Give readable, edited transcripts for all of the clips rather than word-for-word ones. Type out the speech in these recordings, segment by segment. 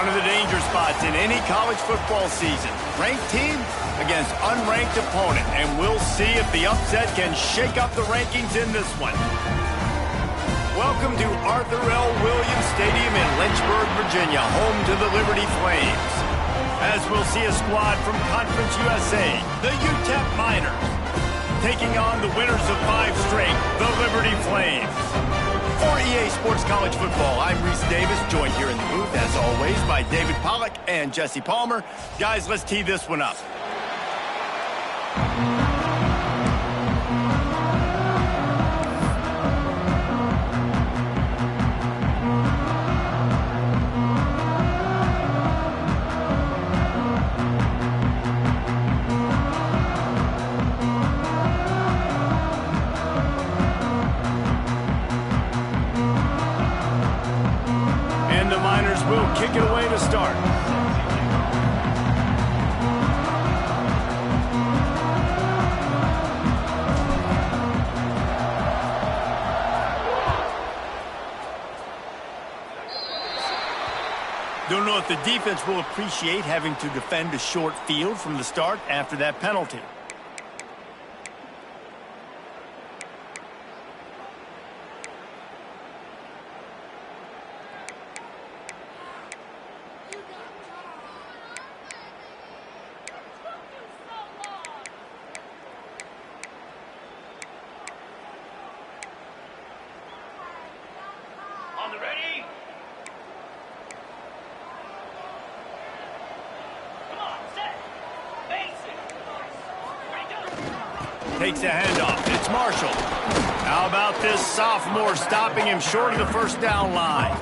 One of the danger spots in any college football season. Ranked team against unranked opponent. And we'll see if the upset can shake up the rankings in this one. Welcome to Arthur L. Williams Stadium in Lynchburg, Virginia, home to the Liberty Flames. As we'll see a squad from Conference USA, the UTEP Miners, taking on the winners of 5 straight, the Liberty Flames. For EA Sports College Football, I'm Reese Davis, joined here in the booth, as always, by David Pollack and Jesse Palmer. Guys, let's tee this one up. Will kick it away to start. Don't know if the defense will appreciate having to defend a short field from the start after that penalty. Takes a handoff. It's Marshall. How about this sophomore stopping him short of the first down line?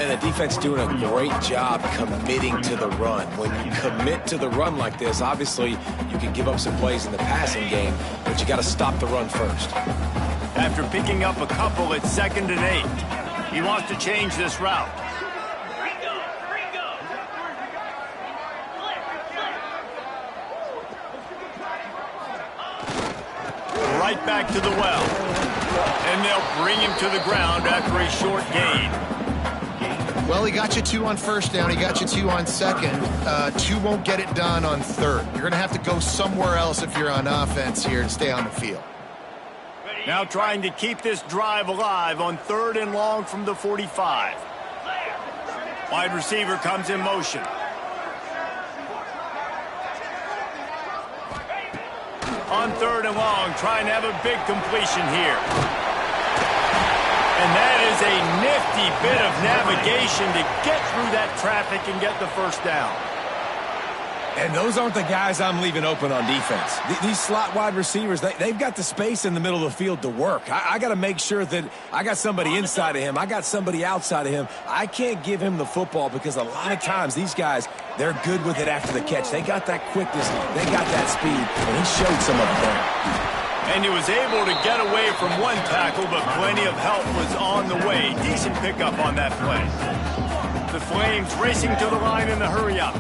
And the defense doing a great job committing to the run. When you commit to the run like this, obviously you can give up some plays in the passing game, but you got to stop the run first. After picking up a couple at 2nd and 8, he wants to change this route. Right back to the well. And they'll bring him to the ground after a short gain. Well, he got you 2 on first down. He got you 2 on second. 2 won't get it done on third. You're going to have to go somewhere else if you're on offense here to stay on the field. Now trying to keep this drive alive on 3rd and long from the 45. Wide receiver comes in motion. On 3rd and long, trying to have a big completion here. And that is a nifty bit of navigation to get through that traffic and get the first down. And those aren't the guys I'm leaving open on defense. These slot wide receivers, they've got the space in the middle of the field to work. I got to make sure that I got somebody inside of him. I got somebody outside of him. I can't give him the football because a lot of times these guys, they're good with it after the catch. They got that quickness. They got that speed, and he showed some of it there. And he was able to get away from one tackle, but plenty of help was on the way. Decent pickup on that play. The Flames racing to the line in the hurry-up.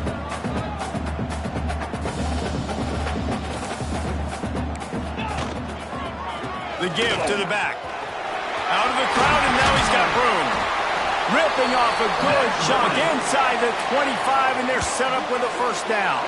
The give to the back. Out of the crowd, and now he's got room. Ripping off a good chunk inside the 25, and they're set up with a first down.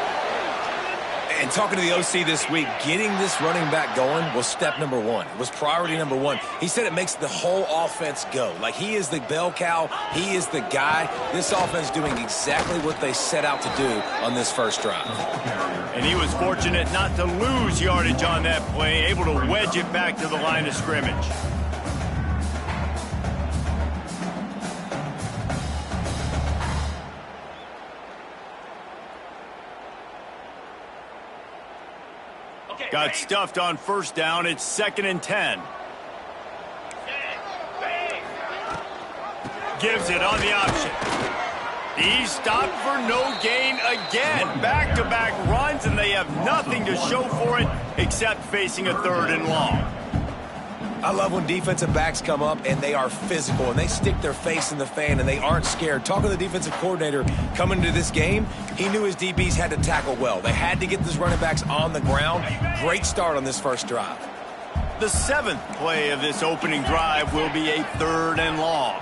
And talking to the OC this week, getting this running back going was step number 1. It was priority number 1. He said it makes the whole offense go. Like, he is the bell cow. He is the guy. This offense doing exactly what they set out to do on this first drive. And he was fortunate not to lose yardage on that play, able to wedge it back to the line of scrimmage. Got stuffed on first down. It's 2nd and 10. Gives it on the option. He's stopped for no gain again. Back-to-back runs, and they have nothing to show for it except facing a 3rd and long. I love when defensive backs come up and they are physical and they stick their face in the fan and they aren't scared. Talking to the defensive coordinator coming into this game, he knew his DBs had to tackle well. They had to get these running backs on the ground. Great start on this first drive. The 7th play of this opening drive will be a 3rd and long.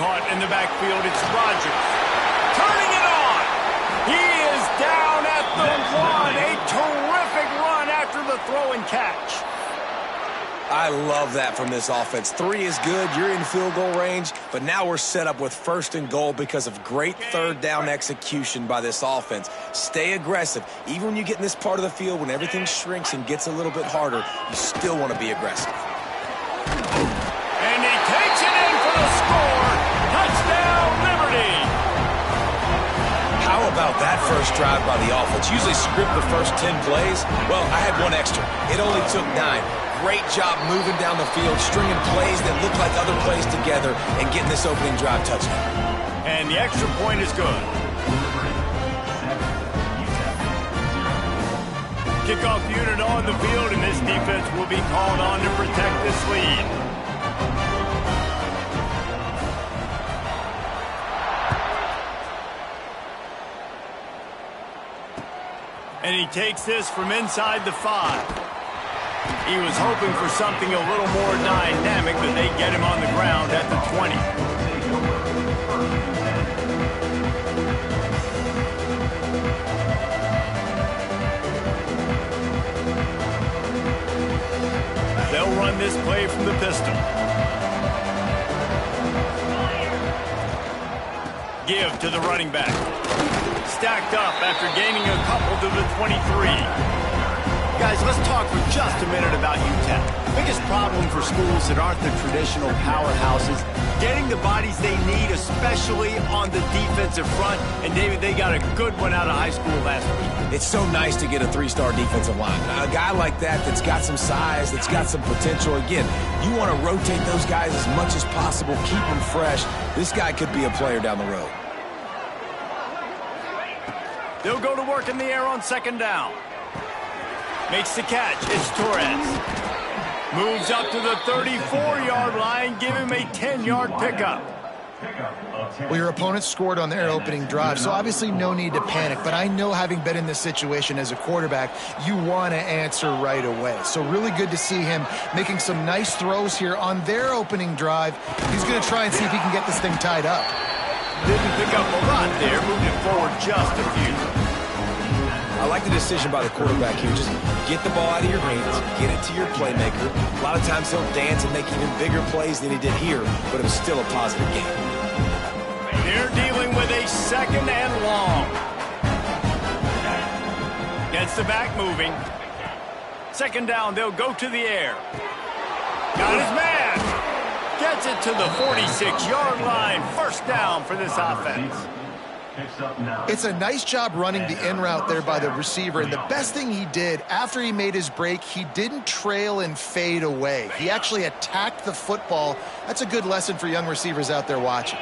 caught in the backfield. It's Rodgers. Turning it on. He is down at the 1. A terrific run after the throw and catch. I love that from this offense. 3 is good. You're in field goal range, but now we're set up with 1st and goal because of great third down execution by this offense. Stay aggressive. Even when you get in this part of the field, when everything shrinks and gets a little bit harder, you still want to be aggressive. And he takes it in for the score. Touchdown, Liberty. How about that first drive by the offense? Usually script the first 10 plays. Well, I had 1 extra. It only took 9. Great job moving down the field, stringing plays that look like other plays together, and getting this opening drive touchdown. And the extra point is good. Kickoff unit on the field, and this defense will be called on to protect this lead. And he takes this from inside the 5. He was hoping for something a little more dynamic, but they get him on the ground at the 20. They'll run this play from the pistol. Give to the running back. Stacked up after gaining a couple to the 23. Guys, let's talk for just a minute about UTEP. Biggest problem for schools that aren't the traditional powerhouses, getting the bodies they need, especially on the defensive front. And David, they got a good one out of high school last week. It's so nice to get a 3-star defensive line. A guy like that's got some size, that's got some potential. Again, you want to rotate those guys as much as possible, keep them fresh. This guy could be a player down the road. They'll go to work in the air on 2nd down. Makes the catch. It's Torres. Moves up to the 34-yard line. Give him a 10-yard pickup. Well, your opponent scored on their opening drive, so obviously no need to panic. But I know, having been in this situation as a quarterback, you want to answer right away. So really good to see him making some nice throws here on their opening drive. He's going to try and see if he can get this thing tied up. Didn't pick up a lot there. Moved it forward just a few. I like the decision by the quarterback here. Just get the ball out of your hands, get it to your playmaker. A lot of times he'll dance and make even bigger plays than he did here, but it was still a positive game. They're dealing with a 2nd and long. Gets the back moving. 2nd down, they'll go to the air. Got his man. Gets it to the 46-yard line. 1st down for this offense. It's a nice job running the in route there by the receiver, and the best thing he did after he made his break, he didn't trail and fade away. He actually attacked the football. That's a good lesson for young receivers out there watching.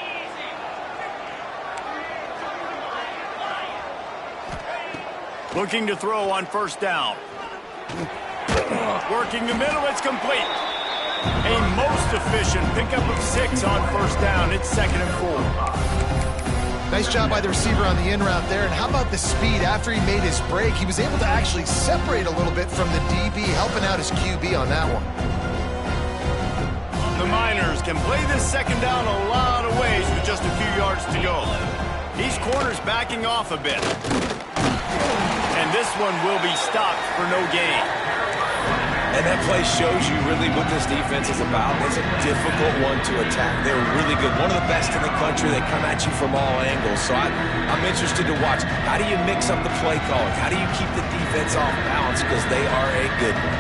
Looking to throw on 1st down. Working the middle, it's complete. A most efficient pickup of 6 on 1st down. It's 2nd and 4. Nice job by the receiver on the in route there. And how about the speed after he made his break? He was able to actually separate a little bit from the DB, helping out his QB on that one. The Miners can play this 2nd down a lot of ways with just a few yards to go. These corners backing off a bit. And this one will be stopped for no gain. And that play shows you really what this defense is about. It's a difficult one to attack. They're really good. One of the best in the country. They come at you from all angles. So I'm interested to watch. How do you mix up the play calling? How do you keep the defense off balance? Because they are a good one.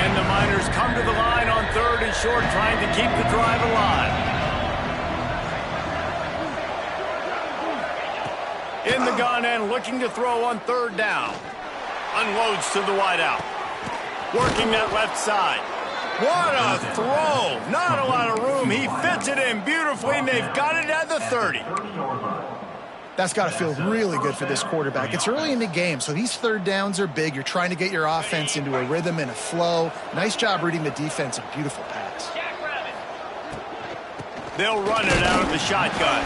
And the Miners come to the line on 3rd and short, trying to keep the drive alive. In the gun and looking to throw on 3rd down. Unloads to the wideout. Working that left side. What a throw. Not a lot of room. He fits it in beautifully, and they've got it at the 30. That's got to feel really good for this quarterback. It's early in the game, so these 3rd downs are big. You're trying to get your offense into a rhythm and a flow. Nice job reading the defense. A beautiful pass. They'll run it out of the shotgun.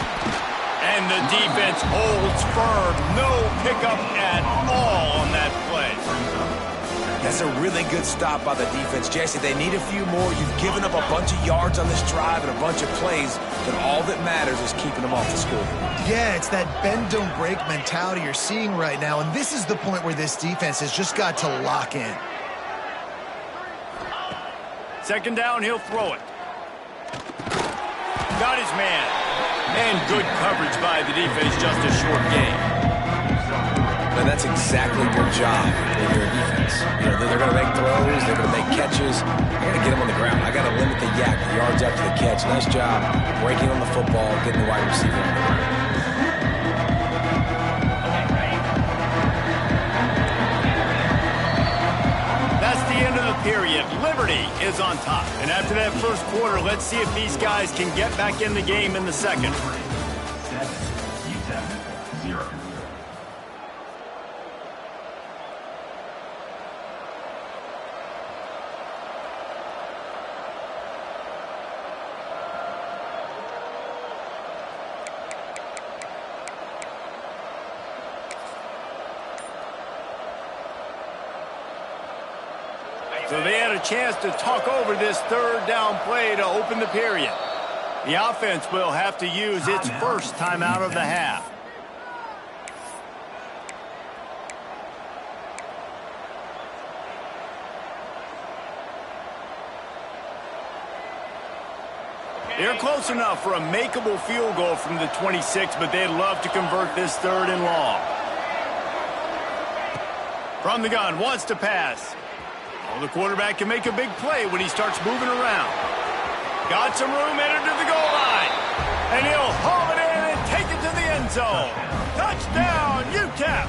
And the defense holds firm. No pickup at all on that play. Yeah, That's a really good stop by the defense. Jesse, they need a few more. You've given up a bunch of yards on this drive and a bunch of plays, but all that matters is keeping them off the score. Yeah, it's that bend, don't break mentality you're seeing right now, and this is the point where this defense has just got to lock in. Second down, he'll throw it. Got his man. And good coverage by the defense, just a short gain. And that's exactly your job when you're a defense. You know, they're going to make throws, they're going to make catches. I got to get them on the ground. I got to limit the yak, the yards after the catch. Nice job breaking on the football, getting the wide receiver on the ground. That's the end of the period. Liberty is on top. And after that first quarter, let's see if these guys can get back in the game in the second. So they had a chance to talk over this third down play to open the period. The offense will have to use its first timeout of the half. They're close enough for a makeable field goal from the 26, but they'd love to convert this third and long. From the gun, wants to pass. Well, the quarterback can make a big play when he starts moving around. Got some room, entered to the goal line. And he'll haul it in and take it to the end zone. Touchdown, UTEP.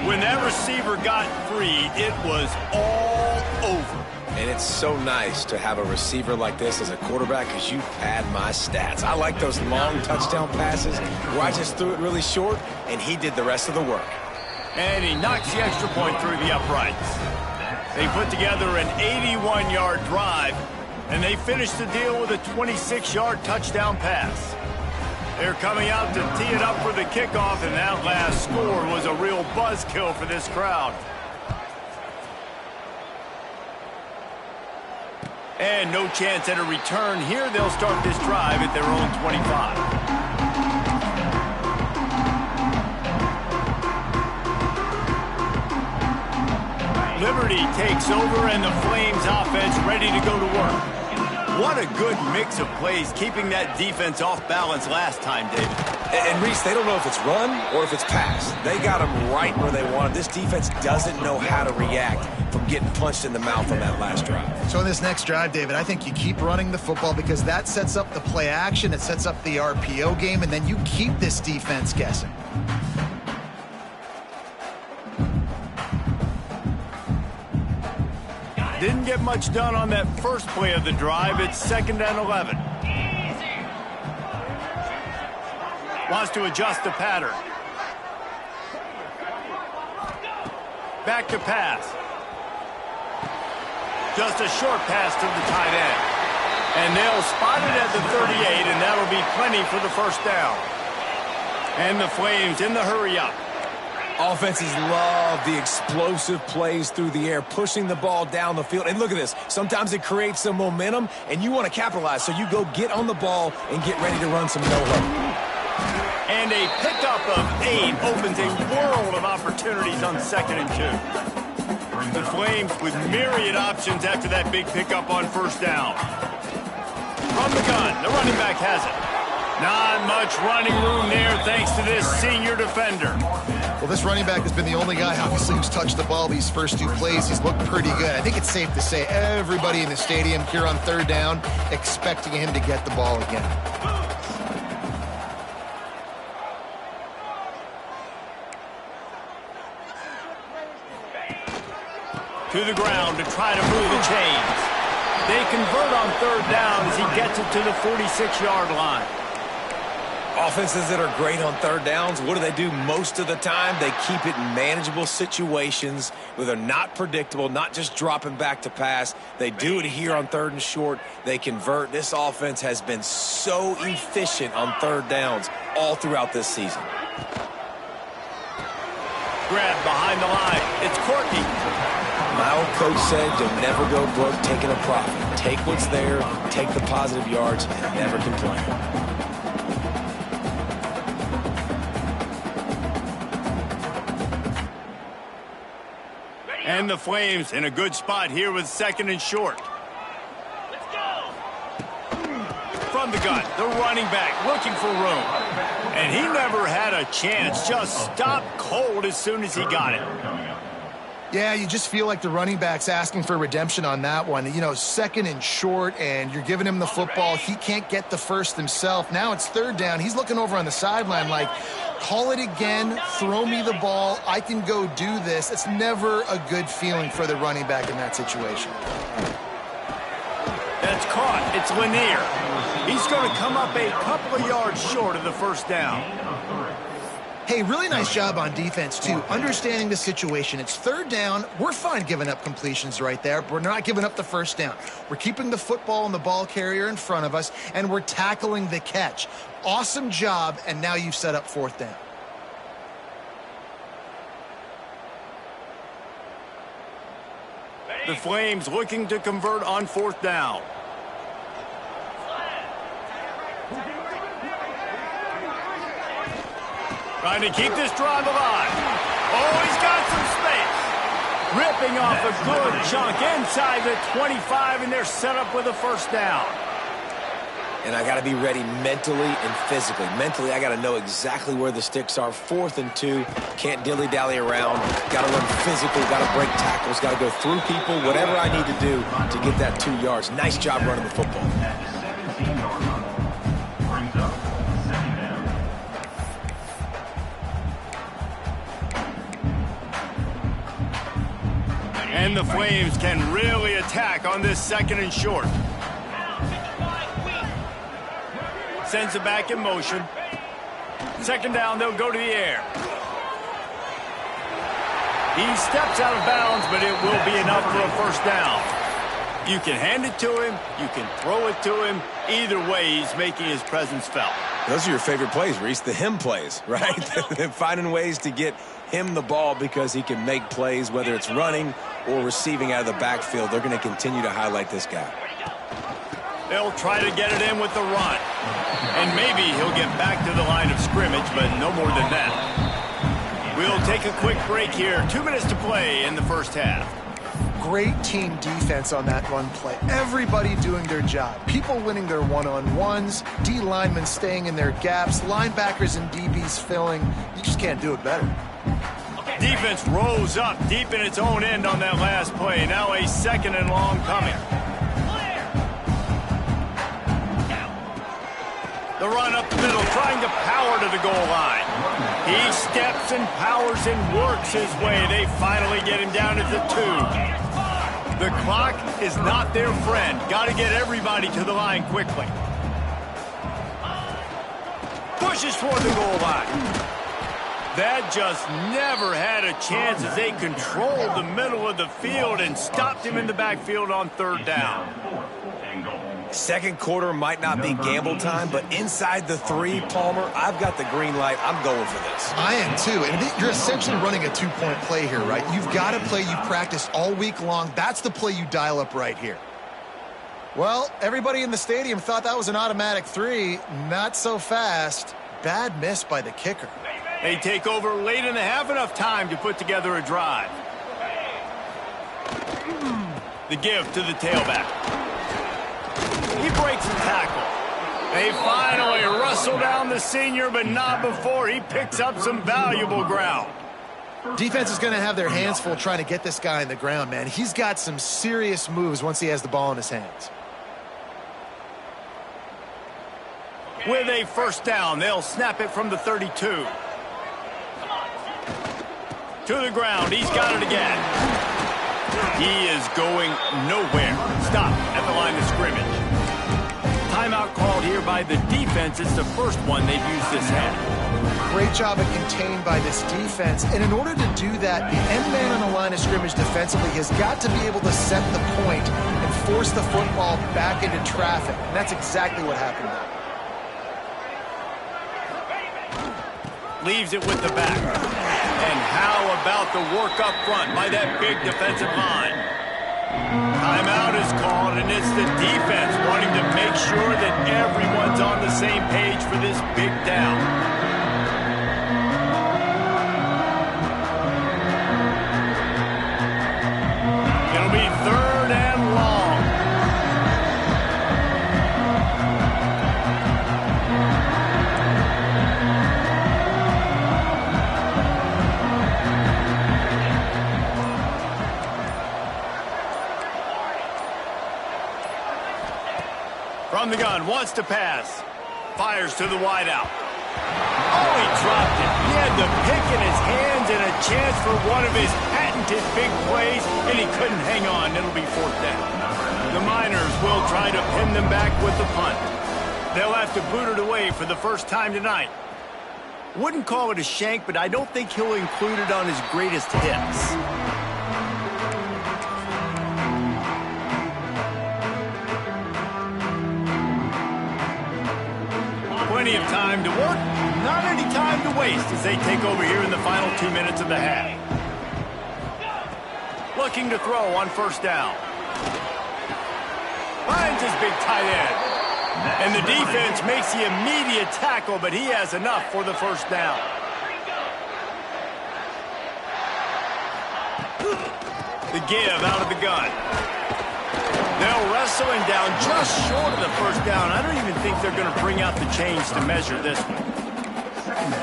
When that receiver got free, it was all over. And it's so nice to have a receiver like this as a quarterback because you pad my stats. I like those long touchdown passes where I just threw it really short and he did the rest of the work. And he knocks the extra point through the uprights. They put together an 81-yard drive, and they finished the deal with a 26-yard touchdown pass. They're coming out to tee it up for the kickoff, and that last score was a real buzzkill for this crowd. And no chance at a return here. They'll start this drive at their own 25. Liberty takes over, and the Flames offense ready to go to work. What a good mix of plays, keeping that defense off balance last time, David. And Reese, they don't know if it's run or if it's pass. They got them right where they want them. This defense doesn't know how to react from getting punched in the mouth on that last drive. So in this next drive, David, I think you keep running the football because that sets up the play action, it sets up the RPO game, and then you keep this defense guessing. Didn't get much done on that first play of the drive. It's 2nd and 11. Wants to adjust the pattern. Back to pass. Just a short pass to the tight end. And they'll spot it at the 38, and that'll be plenty for the first down. And the Flames in the hurry-up. Offenses love the explosive plays through the air, pushing the ball down the field. And look at this. Sometimes it creates some momentum, and you want to capitalize. So you go get on the ball and get ready to run some no-huddle. And a pickup of 8 opens a world of opportunities on 2nd and 2. The Flames with myriad options after that big pickup on first down. From the gun, the running back has it. Not much running room there thanks to this senior defender. Well, this running back has been the only guy, obviously, who's touched the ball these first 2 plays. He's looked pretty good. I think it's safe to say everybody in the stadium here on 3rd down expecting him to get the ball again. To the ground to try to move the chains. They convert on 3rd down as he gets it to the 46-yard line. Offenses that are great on 3rd downs, what do? Most of the time, they keep it in manageable situations where they're not predictable, not just dropping back to pass. They do it here on 3rd and short. They convert. This offense has been so efficient on 3rd downs all throughout this season. Grab behind the line. It's Courtney. My old coach said you'll never go broke taking a profit. Take what's there, take the positive yards, and never complain. And the Flames in a good spot here with 2nd and short. Let's go. From the gun, the running back looking for room. And he never had a chance, just stopped cold as soon as he got it. Yeah, you just feel like the running back's asking for redemption on that one. You know, 2nd and short, and you're giving him the football. He can't get the first himself. Now it's 3rd down. He's looking over on the sideline like, call it again, throw me the ball, I can go do this. It's never a good feeling for the running back in that situation. That's caught. It's Lanier. He's going to come up a couple of yards short of the 1st down. Hey, really nice job on defense, too, understanding the situation. It's 3rd down. We're fine giving up completions right there, but we're not giving up the 1st down. We're keeping the football and the ball carrier in front of us, and we're tackling the catch. Awesome job, and now you've set up 4th down. The Flames looking to convert on 4th down. Trying to keep this drive alive. Oh, he's got some space. Ripping off a good chunk inside the 25, and they're set up with a 1st down. And I got to be ready mentally and physically. Mentally, I got to know exactly where the sticks are. 4th and 2, can't dilly-dally around. Got to run physical, got to break tackles, got to go through people, whatever I need to do to get that 2 yards. Nice job running the football. And the Flames can really attack on this 2nd and short. Sends it back in motion. 2nd down, they'll go to the air. He steps out of bounds, but it will be enough for a 1st down. You can hand it to him, you can throw it to him. Either way, he's making his presence felt. Those are your favorite plays, Reese, the him plays, right? Finding ways to get him the ball because he can make plays, whether it's running or receiving out of the backfield. They're going to continue to highlight this guy. They'll try to get it in with the run. And maybe he'll get back to the line of scrimmage, but no more than that. We'll take a quick break here. 2 minutes to play in the 1st half. Great team defense on that run play. Everybody doing their job. People winning their one-on-ones, D linemen staying in their gaps, linebackers and DBs filling. You just can't do it better. Defense rose up deep in its own end on that last play. Now a 2nd and long coming. The run up the middle, trying to power to the goal line. He steps and powers and works his way. They finally get him down at the 2. The clock is not their friend. Got to get everybody to the line quickly. Pushes toward the goal line. That just never had a chance as they controlled the middle of the field and stopped him in the backfield on 3rd down. 2nd quarter might not be gamble time, but inside the 3, Palmer, I've got the green light. I'm going for this. I am too. And you're essentially running a 2-point play here, right? You've got a play you practiced all week long. That's the play you dial up right here. Well, everybody in the stadium thought that was an automatic 3. Not so fast. Bad miss by the kicker. They take over late in the half, enough time to put together a drive. The give to the tailback. He breaks the tackle. They finally wrestle down the senior, but not before he picks up some valuable ground. Defense is going to have their hands full trying to get this guy in the ground, man. He's got some serious moves once he has the ball in his hands. With a 1st down, they'll snap it from the 32. To the ground, he's got it again. He is going nowhere. Stop at the line of scrimmage. Timeout called here by the defense. It's the first one they've used this half. Great job of contained by this defense. And in order to do that, the end man on the line of scrimmage defensively has got to be able to set the point and force the football back into traffic. And that's exactly what happened there. Leaves it with the back. And how about the work up front by that big defensive line? Timeout is called, and it's the defense wanting to make sure that everyone's on the same page for this big down. It'll be 3rd and long. From the gun, wants to pass. Fires to the wideout. Oh, he dropped it. He had the pick in his hands and a chance for one of his patented big plays, and he couldn't hang on. It'll be 4th down. The Miners will try to pin them back with the punt. They'll have to boot it away for the first time tonight. Wouldn't call it a shank, but I don't think he'll include it on his greatest hits. Plenty of time to work, not any time to waste as they take over here in the final 2 minutes of the half. Looking to throw on 1st down. Finds his big tight end. And the defense makes the immediate tackle, but he has enough for the 1st down. The give out of the gun. They'll wrestle him down just short of the 1st down. I don't even think they're going to bring out the chains to measure this one.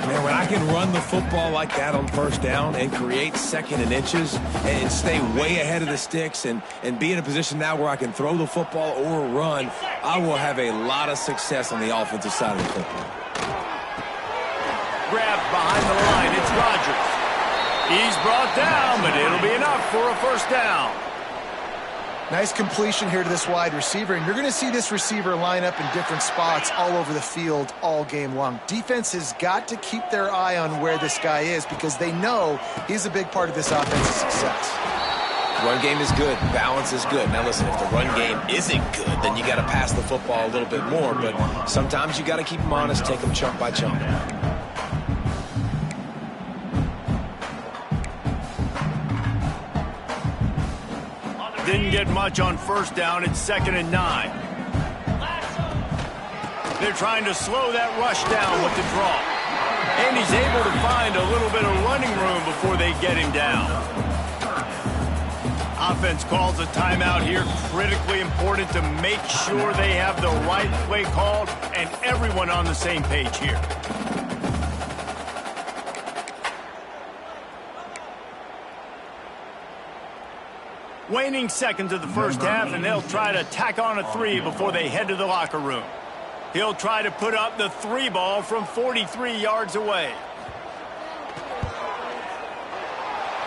Man, when I can run the football like that on 1st down and create 2nd and inches and stay way ahead of the sticks and be in a position now where I can throw the football or run, I will have a lot of success on the offensive side of the football. Grabbed behind the line. It's Rodgers. He's brought down, but it'll be enough for a 1st down. Nice completion here to this wide receiver, and you're going to see this receiver line up in different spots all over the field all game long. Defense has got to keep their eye on where this guy is because they know he's a big part of this offense's success. Run game is good. Balance is good. Now listen, if the run game isn't good, then you got to pass the football a little bit more, but sometimes you got to keep them honest, take them chunk by chunk. Didn't get much on 1st down. It's 2nd and 9. They're trying to slow that rush down with the draw. And he's able to find a little bit of running room before they get him down. Offense calls a timeout here. Critically important to make sure they have the right play called and everyone on the same page here. Waning seconds of the 1st half, and they'll try to tack on a 3 before they head to the locker room. He'll try to put up the 3 ball from 43 yards away.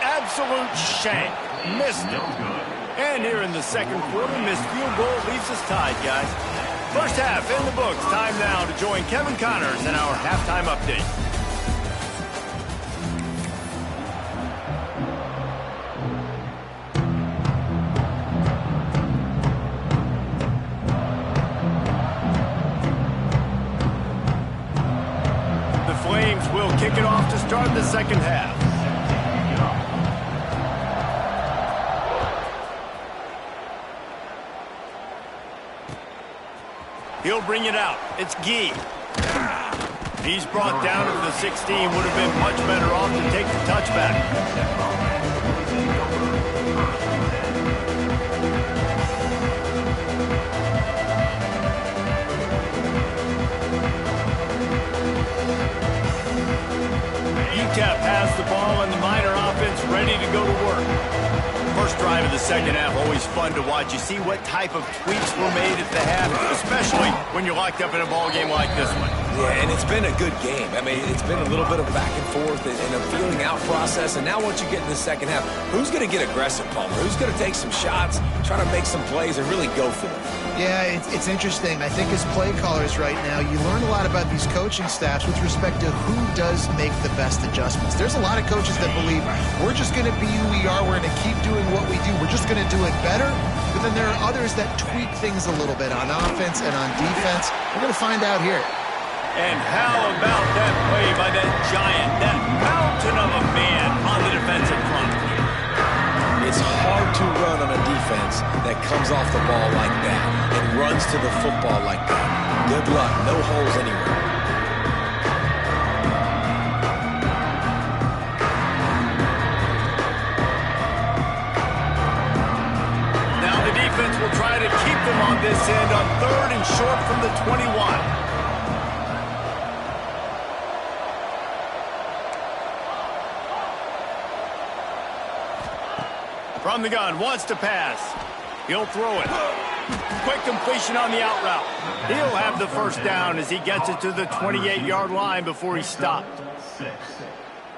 Absolute shank. Missed it. And here in the 2nd quarter, missed field goal leaves us tied, guys. 1st half in the books. Time now to join Kevin Connors in our halftime update. Will kick it off to start the 2nd half. He'll bring it out. It's Gee. He's brought down to the 16. Would have been much better off to take the touchback. UTEP has the ball and the Miner offense ready to go to work. First drive of the 2nd half, always fun to watch. You see what type of tweaks were made at the half, especially when you're locked up in a ball game like this one. Yeah, and it's been a good game. I mean, it's been a little bit of back and forth and a feeling out process. And now once you get in the 2nd half, who's going to get aggressive, Palmer? Who's going to take some shots, try to make some plays, and really go for it? Yeah, it's interesting. I think as play callers right now, you learn a lot about these coaching staffs with respect to who does make the best adjustments. There's a lot of coaches that believe we're just going to be who we are. We're going to keep doing what we do. We're just going to do it better. But then there are others that tweak things a little bit on offense and on defense. We're going to find out here. And how about that play by that giant, that mountain of a man on the defensive front? It's hard to run on a defense that comes off the ball like that and runs to the football like that. Good luck. No holes anywhere. Now the defense will try to keep them on this end on 3rd and short from the 21. From the gun, wants to pass. He'll throw it. Quick completion on the out route. He'll have the first down as he gets it to the 28-yard line before he stopped.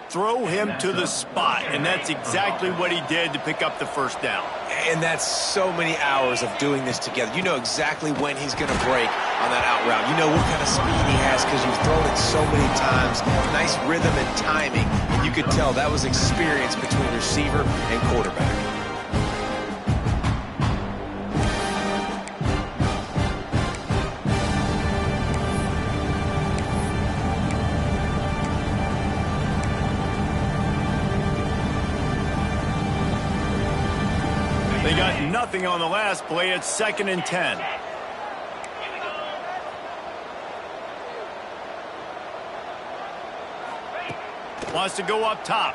Throw him to the spot, and that's exactly what he did to pick up the first down. And that's so many hours of doing this together. You know exactly when he's going to break on that out route. You know what kind of speed he has because you've thrown it so many times. Nice rhythm and timing. And you could tell that was experience between receiver and quarterback. They got nothing on the last play. It's 2nd and 10. Wants to go up top.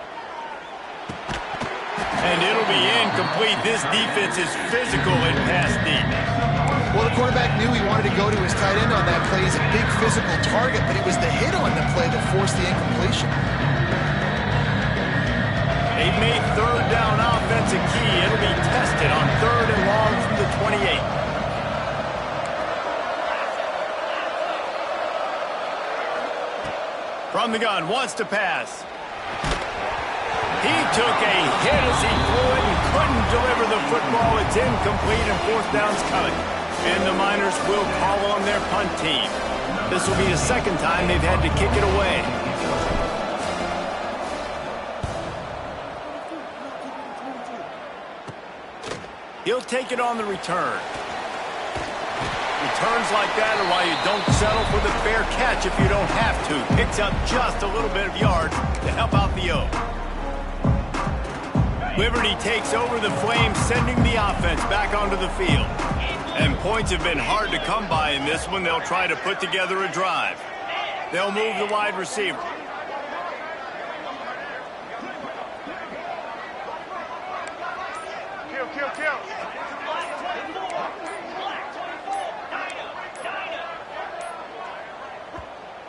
And it'll be incomplete. This defense is physical and pass deep. Well, the quarterback knew he wanted to go to his tight end on that play. He's a big physical target, but it was the hit on the play that forced the incompletion. They've made 3rd down offense a key. It'll be tested on 3rd and long from the 28. From the gun, wants to pass. He took a hit as he threw it and couldn't deliver the football. It's incomplete and 4th down's coming. And the Miners will call on their punt team. This will be the 2nd time they've had to kick it away. He'll take it on the return. Returns like that are why you don't settle for the fair catch if you don't have to. Picks up just a little bit of yards to help out the O. Liberty takes over the Flames, sending the offense back onto the field. And points have been hard to come by in this one. They'll try to put together a drive. They'll move the wide receiver.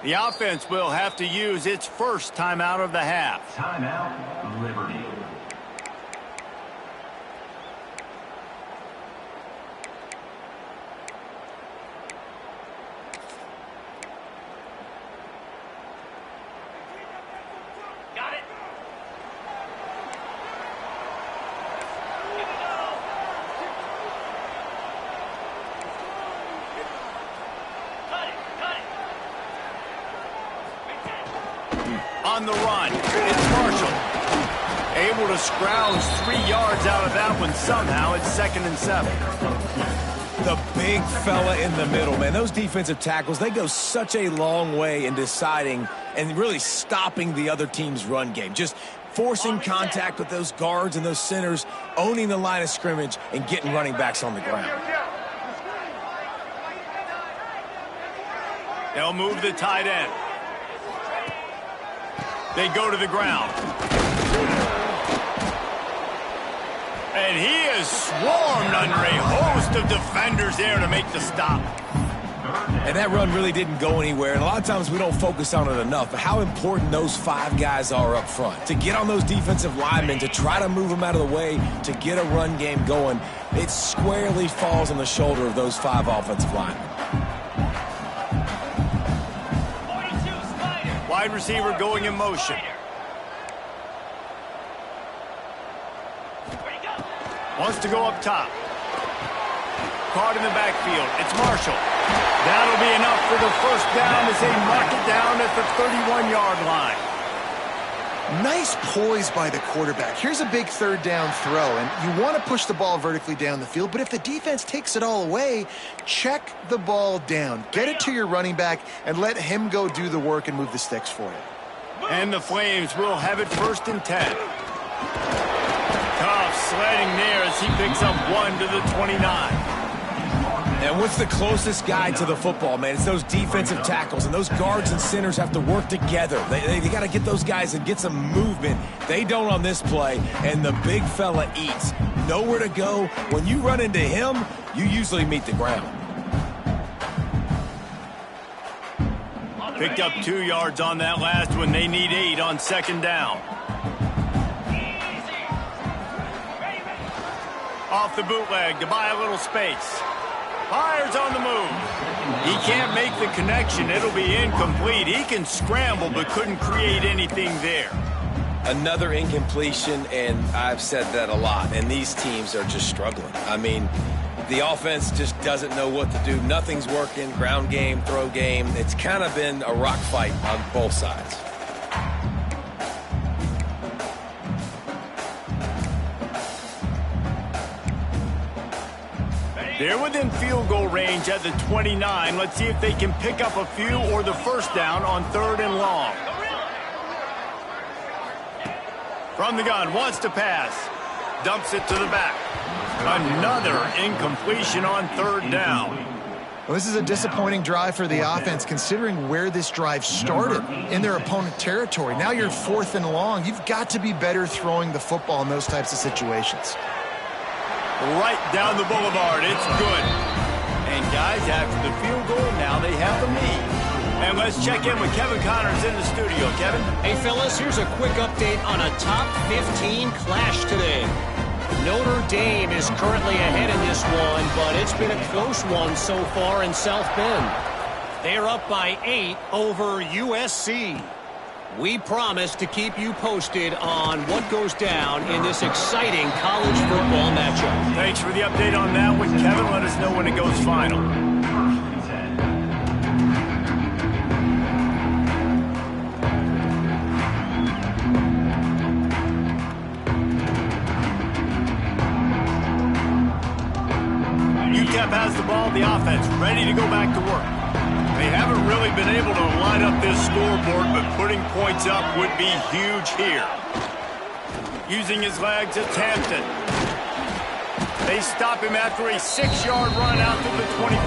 The offense will have to use its first timeout of the half. Timeout, Liberty. Got it. On the run, it's Marshall. Able to scrounge 3 yards out of that one somehow. It's 2nd and 7. The big fella in the middle, man. Those defensive tackles, they go such a long way in deciding and really stopping the other team's run game. Just forcing contact with those guards and those centers, owning the line of scrimmage, and getting running backs on the ground. They'll move the tight end. They go to the ground. And he is swarmed under a host of defenders there to make the stop. And that run really didn't go anywhere. And a lot of times we don't focus on it enough. But how important those 5 guys are up front. To get on those defensive linemen, to try to move them out of the way, to get a run game going, it squarely falls on the shoulder of those 5 offensive linemen. Wide receiver going in motion. Wants to go up top. Caught in the backfield. It's Marshall. That'll be enough for the first down as they mark it down at the 31-yard line. Nice poise by the quarterback. Here's a big third down throw, and you want to push the ball vertically down the field, but if the defense takes it all away, check the ball down. Get it to your running back and let him go do the work and move the sticks for you. And the Flames will have it 1st and 10. Tough sledding there as he picks up 1 to the 29. And what's the closest guy to the football, man? It's those defensive tackles, and those guards and centers have to work together. They got to get those guys and get some movement. They don't on this play, and the big fella eats. Nowhere to go. When you run into him, you usually meet the ground. Picked up 2 yards on that last one. They need 8 on 2nd down. Off the bootleg to buy a little space. Fires on the move. He can't make the connection. It'll be incomplete. He can scramble but couldn't create anything there. Another incompletion, and I've said that a lot, and these teams are just struggling. I mean, the offense just doesn't know what to do. Nothing's working. Ground game, throw game. It's kind of been a rock fight on both sides. They're within field goal range at the 29. Let's see if they can pick up a few or the 1st down on 3rd and long. From the gun, wants to pass. Dumps it to the back. Another incompletion on 3rd down. Well, this is a disappointing drive for the offense considering where this drive started in their opponent territory. Now you're 4th and long. You've got to be better throwing the football in those types of situations. Right down the boulevard. It's good. And guys, after the field goal, now they have the lead. And let's check in with Kevin Connors in the studio. Kevin? Hey, fellas, here's a quick update on a top 15 clash today. Notre Dame is currently ahead in this one, but it's been a close one so far in South Bend. They're up by 8 over USC. We promise to keep you posted on what goes down in this exciting college football matchup. Thanks for the update on that one, Kevin. Let us know when it goes final. UTEP has the ball, the offense ready to go back to work. They haven't really been able to line up this scoreboard, but putting points up would be huge here. Using his legs, it's Hampton. They stop him after a 6-yard run out to the 24.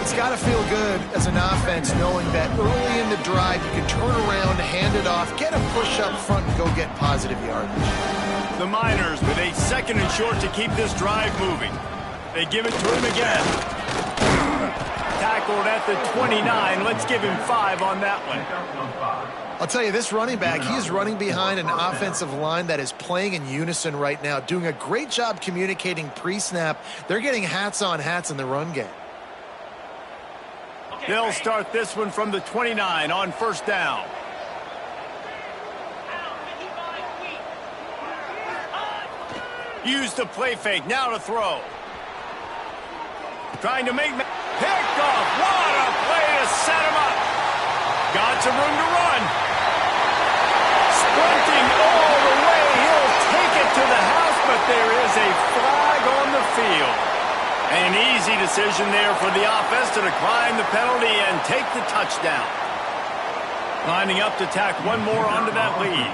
It's got to feel good as an offense knowing that early in the drive you can turn around, hand it off, get a push up front, and go get positive yardage. The Miners with a 2nd and short to keep this drive moving. They give it to him again. Tackled at the 29. Let's give him 5 on that one. I'll tell you, this running back, he is running behind an offensive line that is playing in unison right now, doing a great job communicating pre-snap. They're getting hats on hats in the run game. They'll start this one from the 29 on 1st down. Use the play fake. Now to throw. Trying to make... Picked off. What a play to set him up. Got some room to run. Sprinting all the way. He'll take it to the house, but there is a flag on the field. An easy decision there for the offense to decline the penalty and take the touchdown. Lining up to tack one more onto that lead.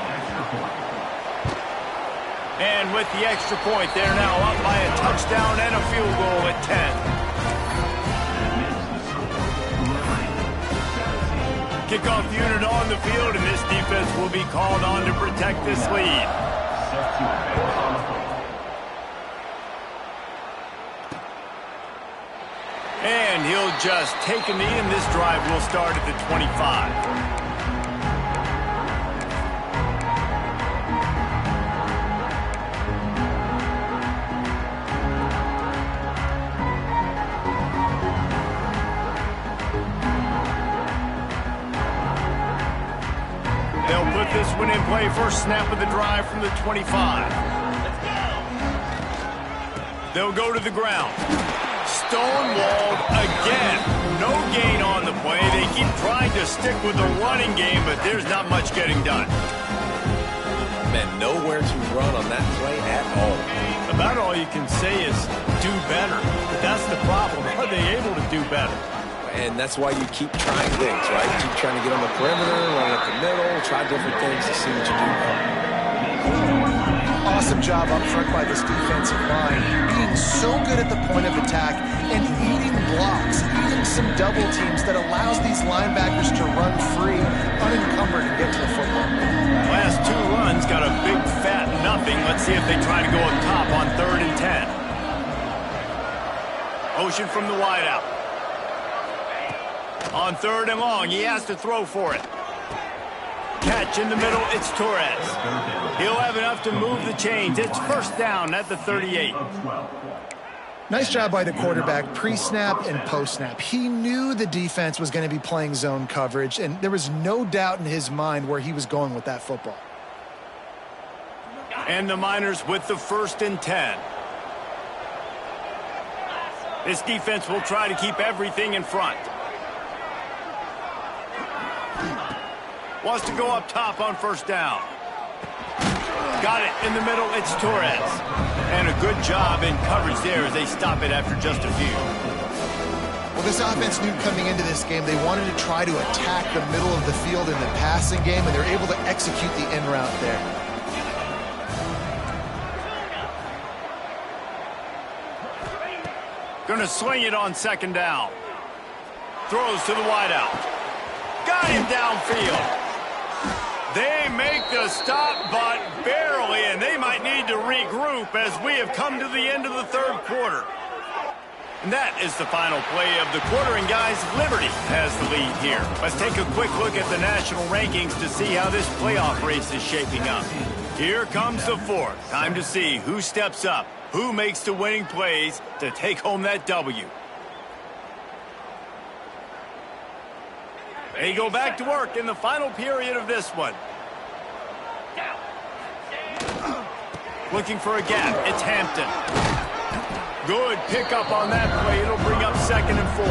And with the extra point, they're now up by a touchdown and a field goal at 10. Kickoff unit on the field, and this defense will be called on to protect this lead. And he'll just take a knee, and this drive will start at the 25. They'll put this one in play. First snap of the drive from the 25. They'll go to the ground. Stonewalled again. No gain on the play. They keep trying to stick with the running game, but there's not much getting done. Man, nowhere to run on that play at all. About all you can say is do better. But that's the problem. Are they able to do better? And that's why you keep trying things, right? Keep trying to get on the perimeter, run up the middle, try different things to see what you do well. Awesome job up front by this defensive line, being so good at the point of attack and eating blocks, eating some double teams that allows these linebackers to run free, unencumbered, and get to the football. Last two runs got a big fat nothing. Let's see if they try to go up top on 3rd and 10. Motion from the wideout. On 3rd and long, he has to throw for it. Catch in the middle, it's Torres. He'll have enough to move the chains. It's 1st down at the 38. Nice job by the quarterback, pre-snap and post-snap. He knew the defense was going to be playing zone coverage, and there was no doubt in his mind where he was going with that football. And the Miners with the 1st and 10. This defense will try to keep everything in front. Wants to go up top on 1st down. Got it in the middle, it's Torres. And a good job in coverage there as they stop it after just a few. Well, this offense knew coming into this game they wanted to try to attack the middle of the field in the passing game, and they're able to execute the in route there. Gonna swing it on 2nd down. Throws to the wideout. Got him downfield. They make the stop, but barely, and they might need to regroup as we have come to the end of the 3rd quarter. And that is the final play of the quarter, and guys, Liberty has the lead here. Let's take a quick look at the national rankings to see how this playoff race is shaping up. Here comes the 4th. Time to see who steps up, who makes the winning plays to take home that W. They go back to work in the final period of this one. Looking for a gap. It's Hampton. Good pickup on that play. It'll bring up 2nd and 4.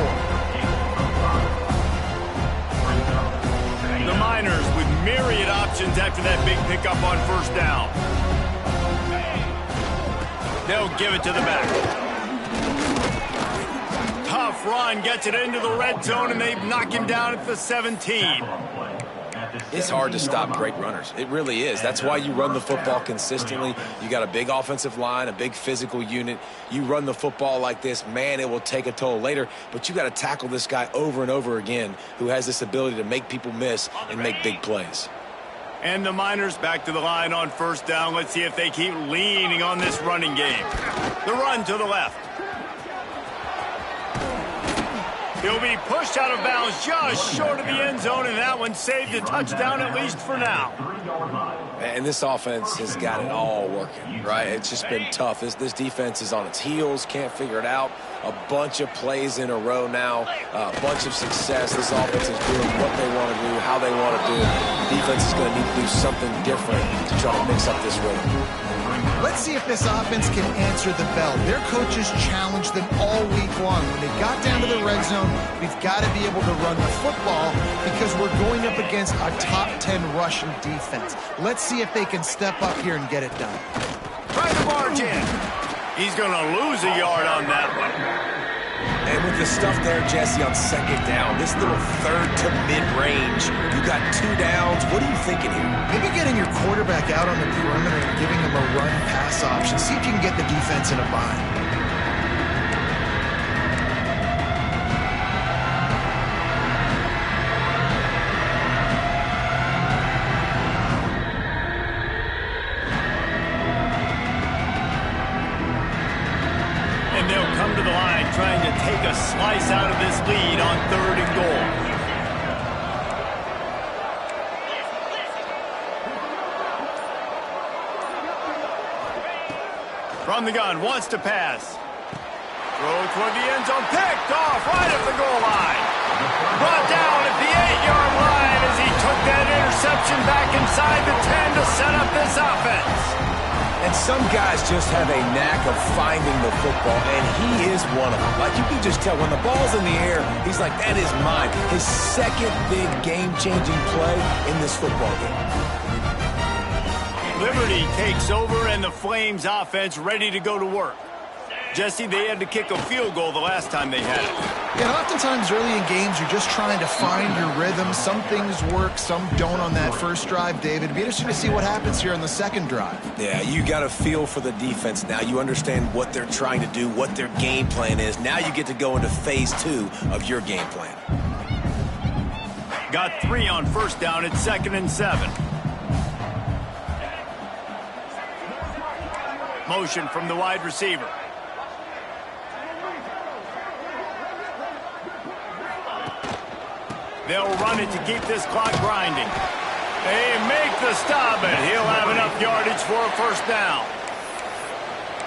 The Miners with myriad options after that big pickup on 1st down. They'll give it to the back. Tough run, gets it into the red zone, and they knock him down at the 17. It's hard to stop great runners. It really is. That's why you run the football consistently. You got a big offensive line, a big physical unit. You run the football like this, man, it will take a toll later. But you got to tackle this guy over and over again who has this ability to make people miss and make big plays. And the Miners back to the line on 1st down. Let's see if they keep leaning on this running game. The run to the left. He'll be pushed out of bounds just short of the end zone, and that one saved a touchdown at least for now. And this offense has got it all working, right? It's just been tough. This defense is on its heels, can't figure it out. A bunch of plays in a row now, a bunch of success. This offense is doing what they want to do, how they want to do it. Defense is going to need to do something different to try to mix up this rhythm. Let's see if this offense can answer the bell. Their coaches challenged them all week long. When they got down to the red zone, we've got to be able to run the football because we're going up against a top 10 rushing defense. Let's see if they can step up here and get it done. Try to barge in. He's going to lose a yard on that one. And with the stuff there, Jesse, on 2nd down, this little 3rd to mid-range, you got 2 downs. What are you thinking here? Maybe getting your quarterback out on the perimeter and giving him a run-pass option. See if you can get the defense in a bind. And they'll come to the line trying to take a slice out of this lead on 3rd and goal. From the gun, wants to pass. Throw toward the end zone, picked off right at the goal line. Brought down at the 8-yard line as he took that interception back inside the 10 to set up this offense. And And some guys just have a knack of finding the football, and he is one of them. Like, you can just tell when the ball's in the air, he's like, that is mine. His second big game-changing play in this football game. Liberty takes over, and the Flames offense ready to go to work. Jesse, they had to kick a field goal the last time they had it. Yeah, oftentimes early in games, you're just trying to find your rhythm. Some things work, some don't on that first drive, David. It'd be interesting to see what happens here on the second drive. Yeah, you got a feel for the defense now. You understand what they're trying to do, what their game plan is. Now you get to go into phase 2 of your game plan. Got 3 on first down at 2nd and 7. Motion from the wide receiver. They'll run it to keep this clock grinding. They make the stop, and he'll have enough yardage for a first down.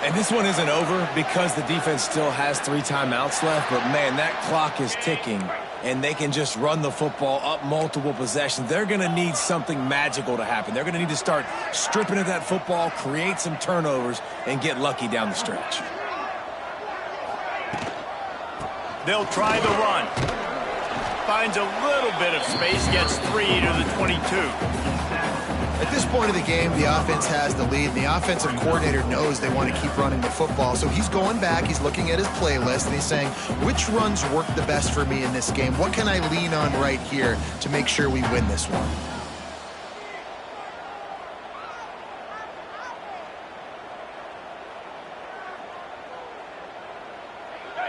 And this one isn't over because the defense still has 3 timeouts left, but man, that clock is ticking, and they can just run the football up multiple possessions. They're going to need something magical to happen. They're going to need to start stripping at that football, create some turnovers, and get lucky down the stretch. They'll try the run. Finds a little bit of space, gets 3 to the 22. At this point of the game, the offense has the lead, and the offensive coordinator knows they want to keep running the football. So he's going back, he's looking at his playlist, and he's saying, which runs work the best for me in this game? What can I lean on right here to make sure we win this one?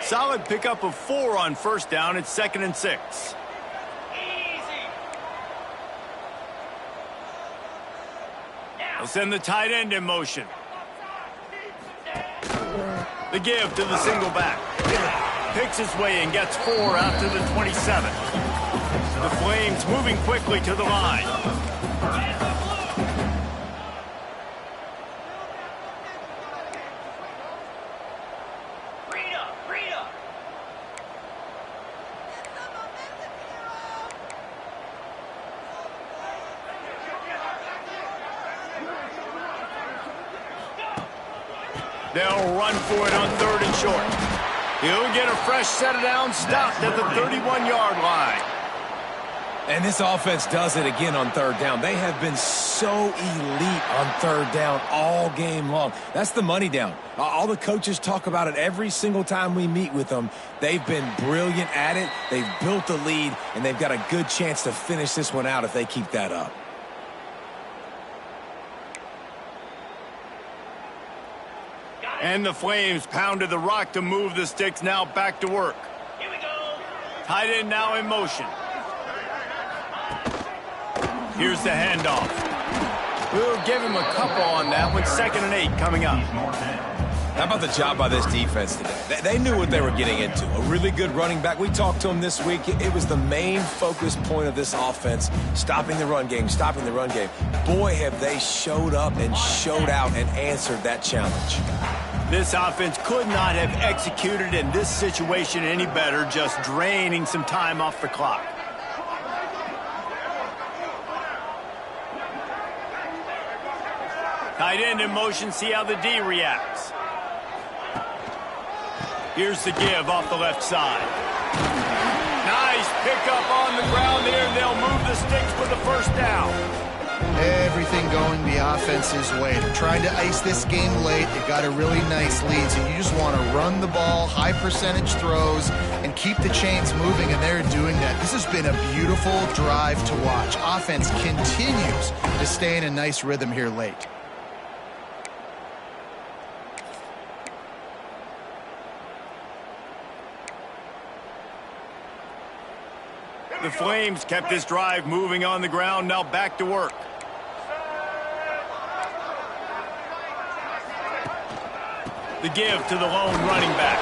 Solid pickup of 4 on first down at 2nd and 6. They'll send the tight end in motion. The give to the single back. Picks his way and gets 4 out to the 27. The Flames moving quickly to the line. They'll run for it on 3rd and short. He'll get a fresh set of downs, stopped at the 31-yard line. And this offense does it again on 3rd down. They have been so elite on 3rd down all game long. That's the money down. All the coaches talk about it every single time we meet with them. They've been brilliant at it. They've built the lead, and they've got a good chance to finish this one out if they keep that up. And the Flames pounded the rock to move the sticks, now back to work. Here we go. Tight end now in motion. Here's the handoff. We'll give him a couple on that one. 2nd and 8 coming up. How about the job by this defense today? They knew what they were getting into. A really good running back. We talked to him this week. It was the main focus point of this offense, stopping the run game, stopping the run game. Boy, have they showed up and showed out and answered that challenge. This offense could not have executed in this situation any better, just draining some time off the clock. Tight end in motion, see how the D reacts. Here's the give off the left side. Nice pickup on the ground there, and they'll move the sticks for the first down. Everything going the offense's way. They're trying to ice this game late. They've got a really nice lead, so you just want to run the ball, high percentage throws, and keep the chains moving, and they're doing that. This has been a beautiful drive to watch. Offense continues to stay in a nice rhythm here late. The Flames kept this drive moving on the ground, now back to work. The give to the lone running back.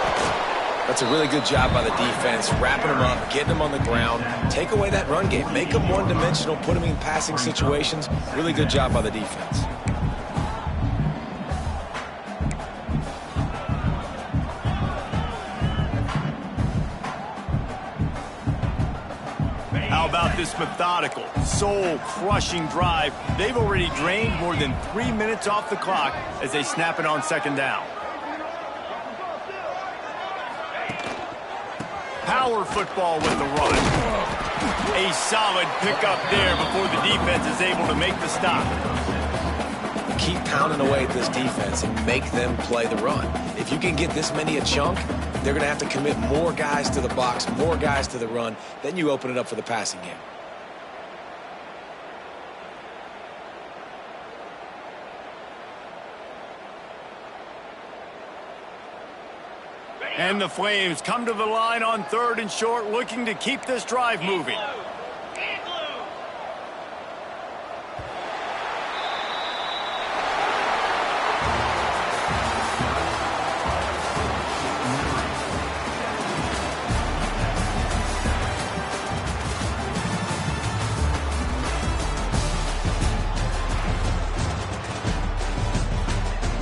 That's a really good job by the defense, wrapping them up, getting them on the ground, take away that run game, make them one-dimensional, put them in passing situations. Really good job by the defense. How about this methodical, soul-crushing drive? They've already drained more than 3 minutes off the clock as they snap it on second down. Power football with the run. A solid pickup there before the defense is able to make the stop. Keep pounding away at this defense and make them play the run. If you can get this many a chunk, they're going to have to commit more guys to the box, more guys to the run. Then you open it up for the passing game. And the Flames come to the line on 3rd and short, looking to keep this drive moving.